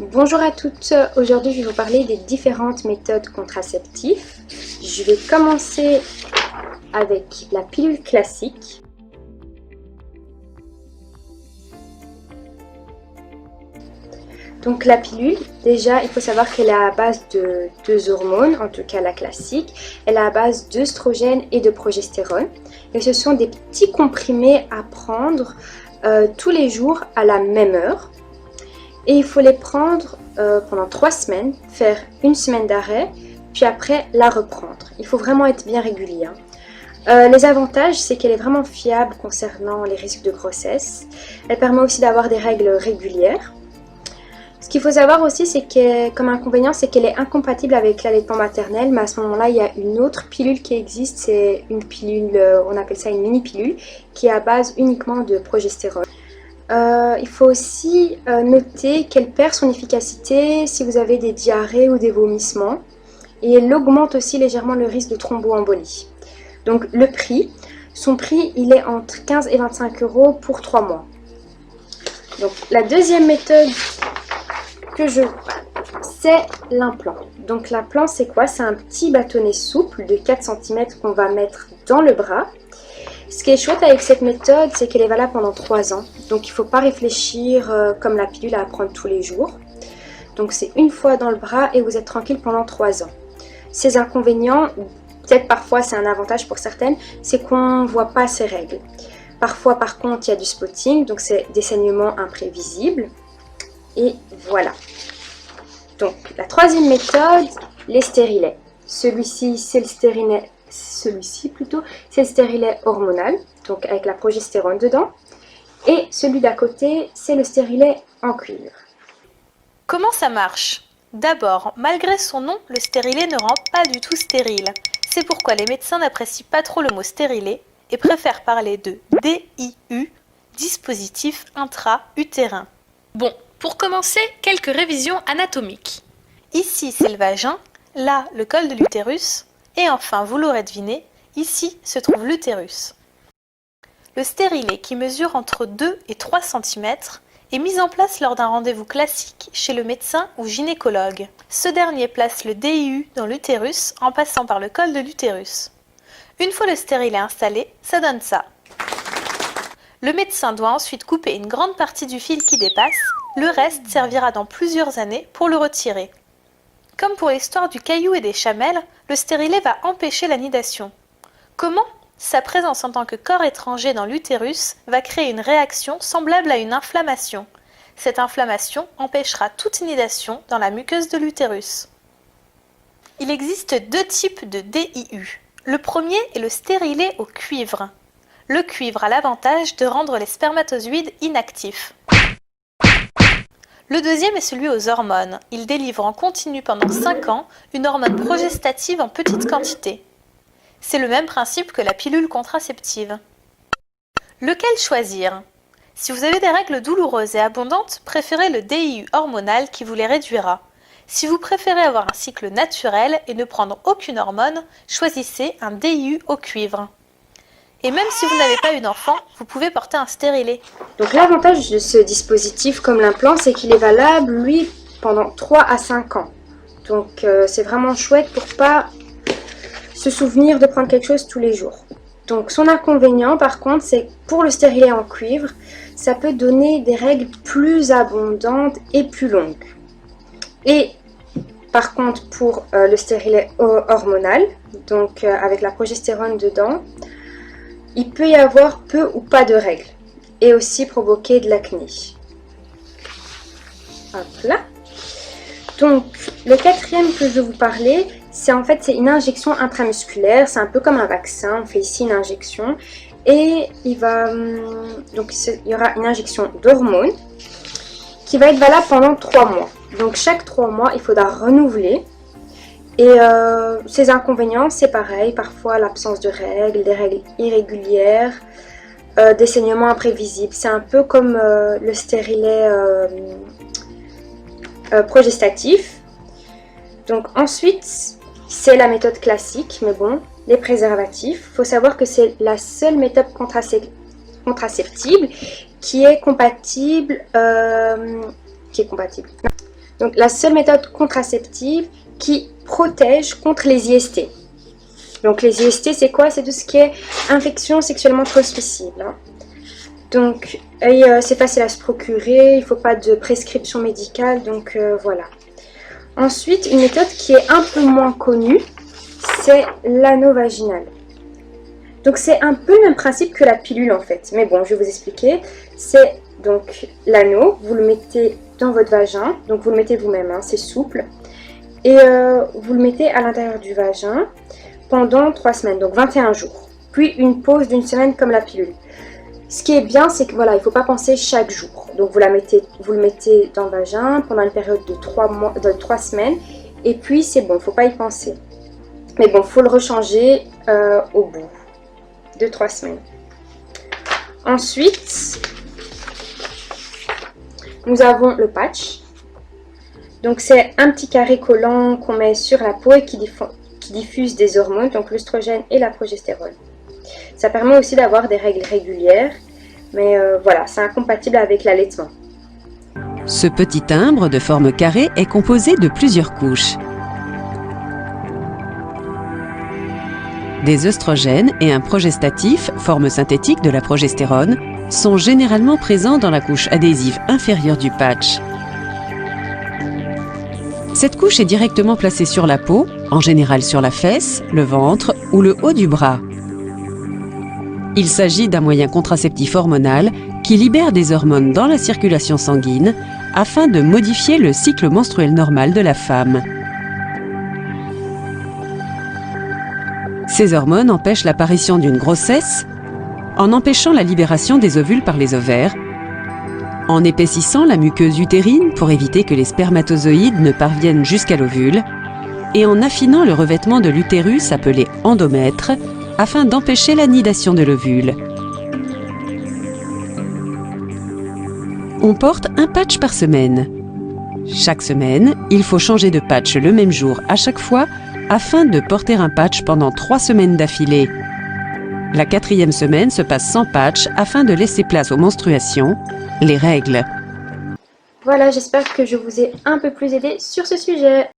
Bonjour à toutes, aujourd'hui je vais vous parler des différentes méthodes contraceptives. Je vais commencer avec la pilule classique. Donc la pilule, déjà il faut savoir qu'elle est à base de deux hormones, en tout cas la classique. Elle est à base d'œstrogène et de progestérone. Et ce sont des petits comprimés à prendre tous les jours à la même heure. Et il faut les prendre pendant 3 semaines, faire une semaine d'arrêt, puis après la reprendre. Il faut vraiment être bien régulier. Les avantages, c'est qu'elle est vraiment fiable concernant les risques de grossesse. Elle permet aussi d'avoir des règles régulières. Ce qu'il faut savoir aussi, c'est que comme inconvénient, c'est qu'elle est incompatible avec l'allaitement maternel, mais à ce moment-là, il y a une autre pilule qui existe, c'est une pilule, on appelle ça une mini-pilule, qui est à base uniquement de progestérone. Il faut aussi noter qu'elle perd son efficacité si vous avez des diarrhées ou des vomissements. Et elle augmente aussi légèrement le risque de thromboembolie. Donc le prix, son prix il est entre 15 et 25 € pour 3 mois. Donc la deuxième méthode que je c'est l'implant. Donc l'implant c'est quoi? C'est un petit bâtonnet souple de 4 cm qu'on va mettre dans le bras. Ce qui est chouette avec cette méthode, c'est qu'elle est valable pendant 3 ans. Donc il ne faut pas réfléchir comme la pilule à prendre tous les jours. Donc c'est une fois dans le bras et vous êtes tranquille pendant 3 ans. Ses inconvénients, peut-être parfois c'est un avantage pour certaines, c'est qu'on ne voit pas ses règles. Parfois par contre il y a du spotting, donc c'est des saignements imprévisibles. Et voilà. Donc la troisième méthode, les stérilets. Celui-ci c'est le stérilet. Celui-ci plutôt, c'est le stérilet hormonal, donc avec la progestérone dedans. Et celui d'à côté, c'est le stérilet en cuivre. Comment ça marche? D'abord, malgré son nom, le stérilet ne rend pas du tout stérile. C'est pourquoi les médecins n'apprécient pas trop le mot stérilet et préfèrent parler de DIU, dispositif intra-utérin. Bon, pour commencer, quelques révisions anatomiques. Ici, c'est le vagin, là, le col de l'utérus. Et enfin, vous l'aurez deviné, ici se trouve l'utérus. Le stérilet, qui mesure entre 2 et 3 cm, est mis en place lors d'un rendez-vous classique chez le médecin ou gynécologue. Ce dernier place le DIU dans l'utérus en passant par le col de l'utérus. Une fois le stérilet installé, ça donne ça. Le médecin doit ensuite couper une grande partie du fil qui dépasse, le reste servira dans plusieurs années pour le retirer. Comme pour l'histoire du caillou et des chamelles, le stérilet va empêcher la nidation. Comment? Sa présence en tant que corps étranger dans l'utérus va créer une réaction semblable à une inflammation. Cette inflammation empêchera toute nidation dans la muqueuse de l'utérus. Il existe 2 types de DIU. Le premier est le stérilet au cuivre. Le cuivre a l'avantage de rendre les spermatozoïdes inactifs. Le deuxième est celui aux hormones. Il délivre en continu pendant 5 ans une hormone progestative en petite quantité. C'est le même principe que la pilule contraceptive. Lequel choisir? Si vous avez des règles douloureuses et abondantes, préférez le DIU hormonal qui vous les réduira. Si vous préférez avoir un cycle naturel et ne prendre aucune hormone, choisissez un DIU au cuivre. Et même si vous n'avez pas eu d'enfant, vous pouvez porter un stérilet. Donc l'avantage de ce dispositif comme l'implant, c'est qu'il est valable, lui, pendant 3 à 5 ans. Donc c'est vraiment chouette pour pas se souvenir de prendre quelque chose tous les jours. Donc son inconvénient par contre, c'est que pour le stérilet en cuivre, ça peut donner des règles plus abondantes et plus longues. Et par contre pour le stérilet hormonal, donc avec la progestérone dedans, il peut y avoir peu ou pas de règles et aussi provoquer de l'acné. Hop là. Donc le quatrième que je vais vous parler, c'est en fait c'est une injection intramusculaire, c'est un peu comme un vaccin, on fait ici une injection et il y aura une injection d'hormones qui va être valable pendant 3 mois. Donc chaque 3 mois, il faudra renouveler. Et ses inconvénients, c'est pareil, parfois l'absence de règles, des règles irrégulières, des saignements imprévisibles. C'est un peu comme le stérilet progestatif. Donc ensuite, c'est la méthode classique, mais bon, les préservatifs. Il faut savoir que c'est la seule méthode contraceptible qui est compatible. Donc la seule méthode contraceptive qui protège contre les IST. Donc les IST, c'est quoi? C'est tout ce qui est infection sexuellement transmissible. Donc c'est facile à se procurer, il ne faut pas de prescription médicale, donc voilà. Ensuite, une méthode qui est un peu moins connue, c'est l'anneau vaginal. Donc c'est un peu le même principe que la pilule en fait, mais bon, je vais vous expliquer. C'est donc l'anneau, vous le mettez dans votre vagin, donc vous le mettez vous-même, hein, c'est souple. Et vous le mettez à l'intérieur du vagin pendant 3 semaines, donc 21 jours. Puis une pause d'1 semaine comme la pilule. Ce qui est bien, c'est que voilà, il ne faut pas penser chaque jour. Donc vous le mettez dans le vagin pendant une période de 3 semaines. Et puis c'est bon, il ne faut pas y penser. Mais bon, il faut le rechanger au bout de 3 semaines. Ensuite, nous avons le patch. Donc c'est un petit carré collant qu'on met sur la peau et qui diffuse des hormones, donc l'œstrogène et la progestérone. Ça permet aussi d'avoir des règles régulières, mais voilà, c'est incompatible avec l'allaitement. Ce petit timbre de forme carrée est composé de plusieurs couches. Des œstrogènes et un progestatif, forme synthétique de la progestérone, sont généralement présents dans la couche adhésive inférieure du patch. Cette couche est directement placée sur la peau, en général sur la fesse, le ventre ou le haut du bras. Il s'agit d'un moyen contraceptif hormonal qui libère des hormones dans la circulation sanguine afin de modifier le cycle menstruel normal de la femme. Ces hormones empêchent l'apparition d'une grossesse en empêchant la libération des ovules par les ovaires, en épaississant la muqueuse utérine pour éviter que les spermatozoïdes ne parviennent jusqu'à l'ovule, et en affinant le revêtement de l'utérus appelé endomètre afin d'empêcher l'anidation de l'ovule. On porte un patch par semaine. Chaque semaine, il faut changer de patch le même jour à chaque fois afin de porter un patch pendant 3 semaines d'affilée. La 4e semaine se passe sans patch afin de laisser place aux menstruations, les règles. Voilà, j'espère que je vous ai un peu plus aidé sur ce sujet.